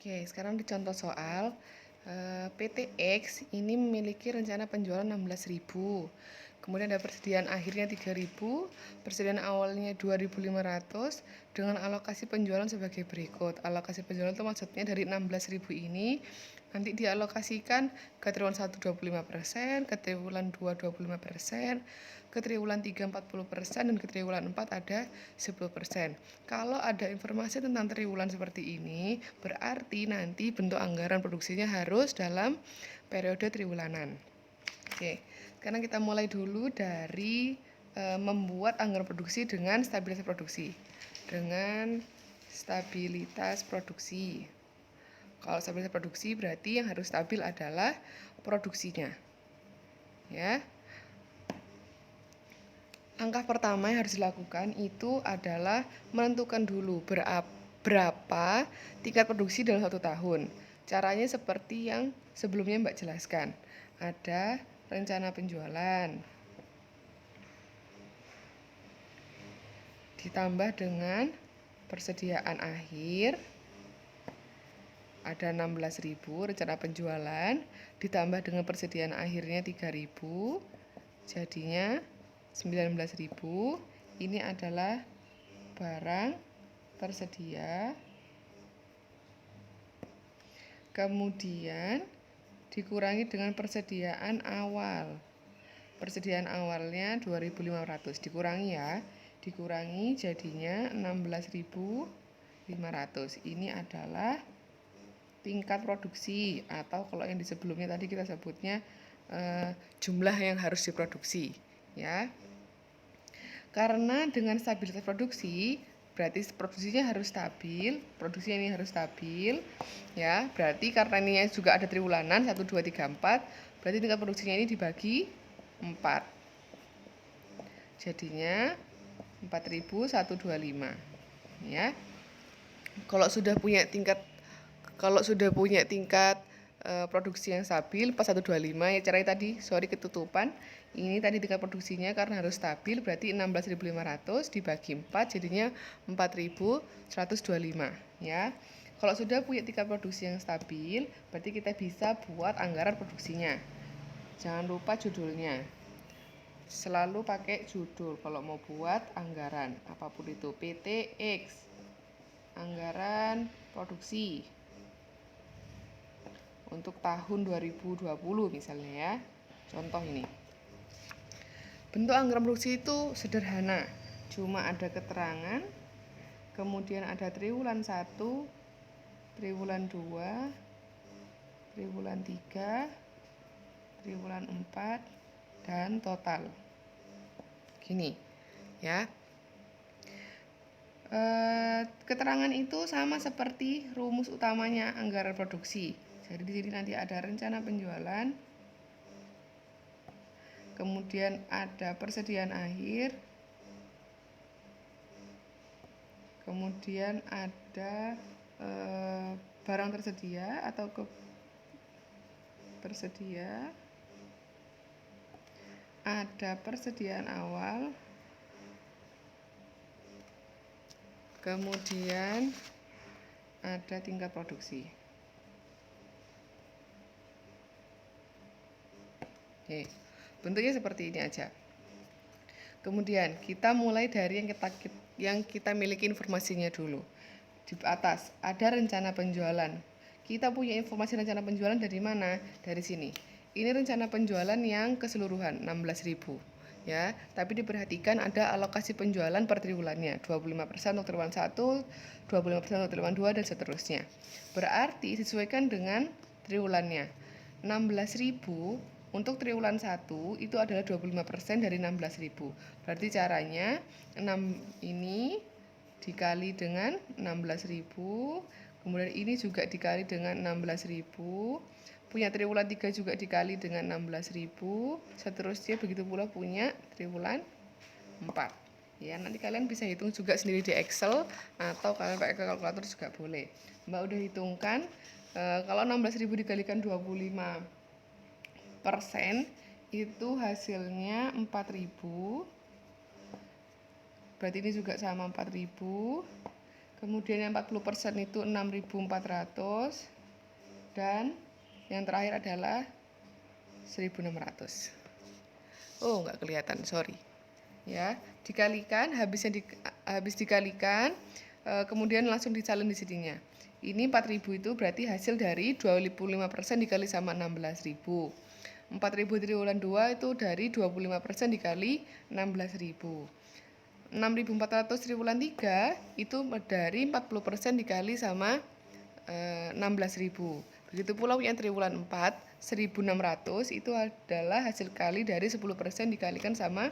Oke, sekarang di contoh soal, PT X ini memiliki rencana penjualan 16.000. Kemudian ada persediaan akhirnya 3.000, persediaan awalnya 2.500 dengan alokasi penjualan sebagai berikut. Alokasi penjualan itu maksudnya dari 16.000 ini nanti dialokasikan ke triwulan 1 25%, ke triwulan 2 25%, ke triwulan 3 40%, dan ke triwulan 4 ada 10%. Kalau ada informasi tentang triwulan seperti ini, berarti nanti bentuk anggaran produksinya harus dalam periode triwulanan. Oke, sekarang kita mulai dulu dari membuat anggaran produksi dengan stabilitas produksi. Dengan stabilitas produksi. Kalau stabilitas produksi berarti yang harus stabil adalah produksinya. Ya. Langkah pertama yang harus dilakukan itu adalah menentukan dulu berapa tingkat produksi dalam 1 tahun. Caranya seperti yang sebelumnya Mbak jelaskan. Ada rencana penjualan, ditambah dengan persediaan akhir, ada 16.000 rencana penjualan, ditambah dengan persediaan akhirnya 3.000, jadinya 19.000. Ini adalah barang tersedia, kemudian dikurangi dengan persediaan awal. Persediaan awalnya 2.500 dikurangi ya, dikurangi jadinya 16.500. Ini adalah tingkat produksi, atau kalau yang di sebelumnya tadi kita sebutnya jumlah yang harus diproduksi ya. Karena dengan stabilitas produksi berarti produksinya harus stabil, produksinya ini harus stabil ya. Berarti karena ini juga ada triwulanan 1 2 3 4, berarti tingkat produksinya ini dibagi 4. Jadinya 4.125 ya. Kalau sudah punya tingkat produksi yang stabil pas 125 ya, caranya tadi ketutupan. Ini tadi tingkat produksinya karena harus stabil berarti 16.500 dibagi 4 jadinya 4.125 ya. Kalau sudah punya tingkat produksi yang stabil berarti kita bisa buat anggaran produksinya. Jangan lupa judulnya. Selalu pakai judul kalau mau buat anggaran apapun itu. PT X anggaran produksi untuk tahun 2020 misalnya ya. Contoh ini. Bentuk anggaran produksi itu sederhana. Cuma ada keterangan, kemudian ada triwulan 1, triwulan 2, triwulan 3, triwulan 4, dan total. Gini ya. Keterangan itu sama seperti rumus utamanya anggaran produksi. Jadi di sini nanti ada rencana penjualan, kemudian ada persediaan akhir, kemudian ada barang tersedia atau bersedia, ada persediaan awal, kemudian ada tingkat produksi. Oke, bentuknya seperti ini aja. Kemudian kita mulai dari yang kita miliki informasinya dulu. Di atas ada rencana penjualan. Kita punya informasi rencana penjualan dari mana? Dari sini. Ini rencana penjualan yang keseluruhan 16.000 ya. Tapi diperhatikan ada alokasi penjualan per triwulannya. 25% untuk triwulan 1, 25% untuk triwulan 2 dan seterusnya. Berarti disesuaikan dengan triwulannya. 16.000 untuk triwulan 1 itu adalah 25% dari 16.000. Berarti caranya 6 ini dikali dengan 16.000, kemudian ini juga dikali dengan 16.000, punya triwulan 3 juga dikali dengan 16.000, seterusnya begitu pula punya triwulan 4. Ya, nanti kalian bisa hitung juga sendiri di Excel atau kalian pakai kalkulator juga boleh. Mbak udah hitungkan kalau 16.000 dikalikan 25% itu hasilnya 4.000. Berarti ini juga sama 4.000. Kemudian yang 40% itu 6.400. Dan yang terakhir adalah 1.600. Oh, nggak kelihatan, sorry. Ya, dikalikan, habis dikalikan, kemudian langsung dicalon di sininya. Ini 4.000 itu berarti hasil dari 25% dikali sama 16.000. 4.000 triwulan 2 itu dari 25% dikali 16.000. 6.400 triwulan 3 itu dari 40% dikali sama 16.000. Begitu pula yang triwulan 4, 1.600 itu adalah hasil kali dari 10% dikalikan sama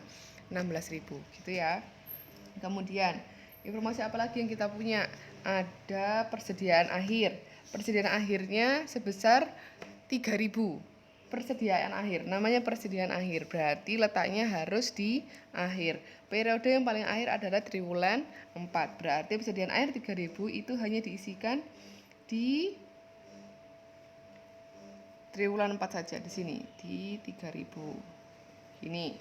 16.000, gitu ya. Kemudian, informasi apa lagi yang kita punya? Ada persediaan akhir. Persediaan akhirnya sebesar 3.000. Persediaan akhir, namanya persediaan akhir, berarti letaknya harus di akhir. Periode yang paling akhir adalah triwulan 4, berarti persediaan air 3.000 itu hanya diisikan di triwulan 4 saja, di sini, di 3.000. Ini,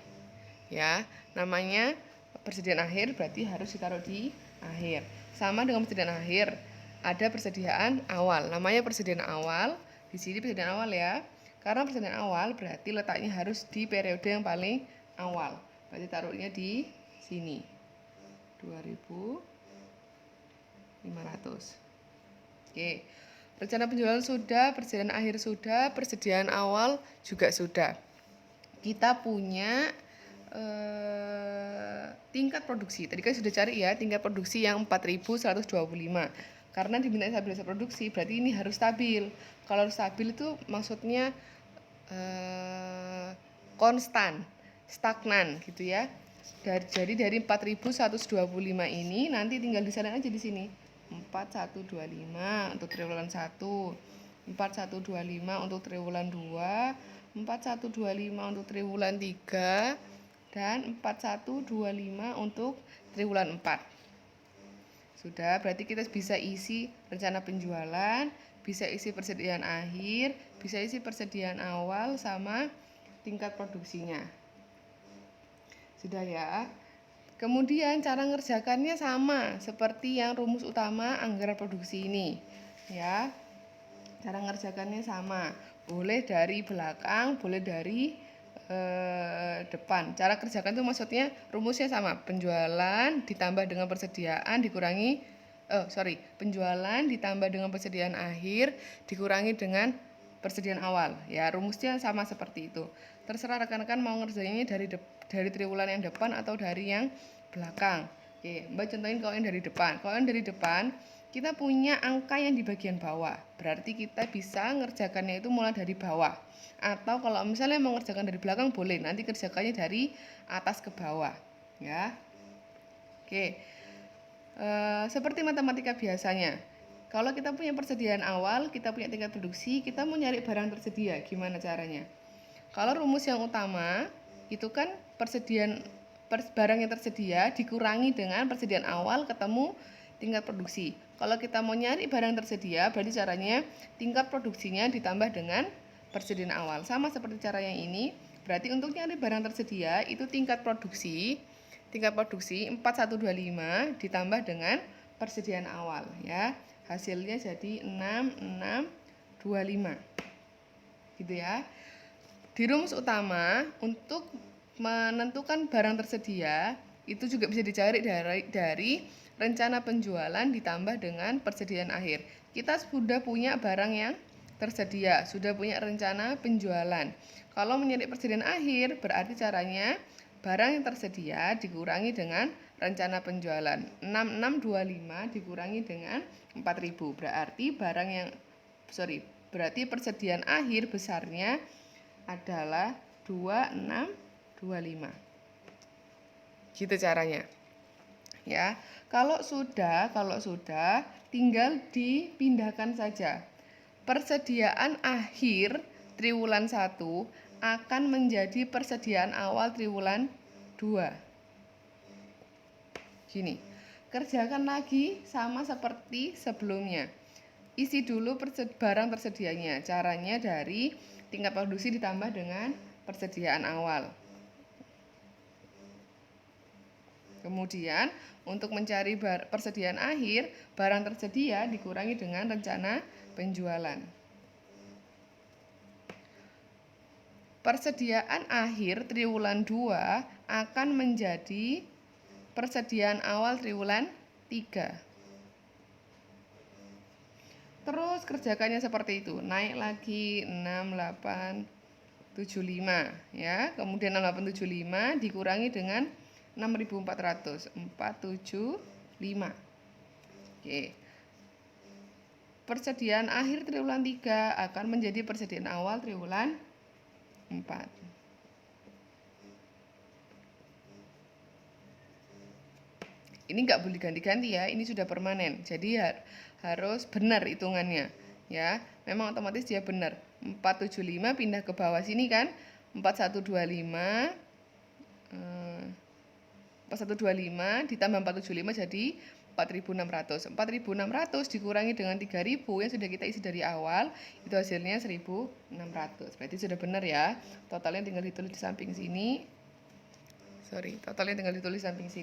ya, namanya persediaan akhir, berarti harus ditaruh di akhir. Sama dengan persediaan akhir, ada persediaan awal, namanya persediaan awal, di sini persediaan awal ya. Karena persediaan awal berarti letaknya harus di periode yang paling awal. Berarti taruhnya di sini. 2.500. Oke. Rencana penjualan sudah, persediaan akhir sudah, persediaan awal juga sudah. Kita punya tingkat produksi. Tadi kan sudah cari ya, tingkat produksi yang 4.125. Karena diminta stabilitas produksi, berarti ini harus stabil. Kalau stabil itu maksudnya konstan, stagnan gitu ya. Jadi dari 4.125 ini nanti tinggal disalin aja di sini. 4125 untuk triwulan 1, 4125 untuk triwulan 2, 4125 untuk triwulan 3, dan 4125 untuk triwulan 4. Sudah, berarti kita bisa isi rencana penjualan, bisa isi persediaan akhir, bisa isi persediaan awal sama tingkat produksinya. Sudah ya. Kemudian cara ngerjakannya sama seperti yang rumus utama anggaran produksi ini. Ya. Cara ngerjakannya sama. Boleh dari belakang, boleh dari depan. Cara kerjakan itu maksudnya rumusnya sama. Penjualan ditambah dengan persediaan dikurangi penjualan ditambah dengan persediaan akhir dikurangi dengan persediaan awal. Ya, rumusnya sama seperti itu. Terserah rekan-rekan mau ngerjainnya dari triwulan yang depan atau dari yang belakang. Oke, Mbak contohin kalau yang dari depan. Kalau yang dari depan, kita punya angka yang di bagian bawah. Berarti kita bisa ngerjakannya itu mulai dari bawah. Atau kalau misalnya mau ngerjakan dari belakang boleh, nanti kerjakannya dari atas ke bawah, ya. Oke. Seperti matematika biasanya. Kalau kita punya persediaan awal, kita punya tingkat produksi, kita mau nyari barang tersedia, gimana caranya? Kalau rumus yang utama, itu kan barang yang tersedia dikurangi dengan persediaan awal ketemu tingkat produksi. Kalau kita mau nyari barang tersedia, berarti caranya tingkat produksinya ditambah dengan persediaan awal. Sama seperti cara yang ini, berarti untuk nyari barang tersedia, itu tingkat produksi 4125 ditambah dengan persediaan awal ya. Hasilnya jadi 6625. Gitu ya. Di rumus utama untuk menentukan barang tersedia itu juga bisa dicari dari rencana penjualan ditambah dengan persediaan akhir. Kita sudah punya barang yang tersedia, sudah punya rencana penjualan. Kalau mencari persediaan akhir berarti caranya barang yang tersedia dikurangi dengan rencana penjualan. 6625 dikurangi dengan 4.000. Berarti persediaan akhir besarnya adalah 2625. Gitu caranya. Ya. Kalau sudah tinggal dipindahkan saja. Persediaan akhir triwulan 1 akan menjadi persediaan awal triwulan 2. Gini, kerjakan lagi sama seperti sebelumnya. Isi dulu barang tersedianya. Caranya dari tingkat produksi ditambah dengan persediaan awal. Kemudian untuk mencari persediaan akhir, barang tersedia dikurangi dengan rencana penjualan. Persediaan akhir triwulan 2 akan menjadi persediaan awal triwulan 3. Terus kerjakannya seperti itu. Naik lagi 6875 ya. Kemudian 6875 dikurangi dengan 6400. 475. Oke. Persediaan akhir triwulan 3 akan menjadi persediaan awal triwulan 4. Ini nggak boleh ganti-ganti ya, ini sudah permanen. Jadi harus benar hitungannya. Ya, memang otomatis dia benar. 475 pindah ke bawah sini kan. 4125 4125 ditambah 475 jadi 4.600. 4.600 dikurangi dengan 3.000 yang sudah kita isi dari awal, itu hasilnya 1.600. Berarti sudah benar ya. Totalnya tinggal ditulis di samping sini. Totalnya tinggal ditulis di samping sini.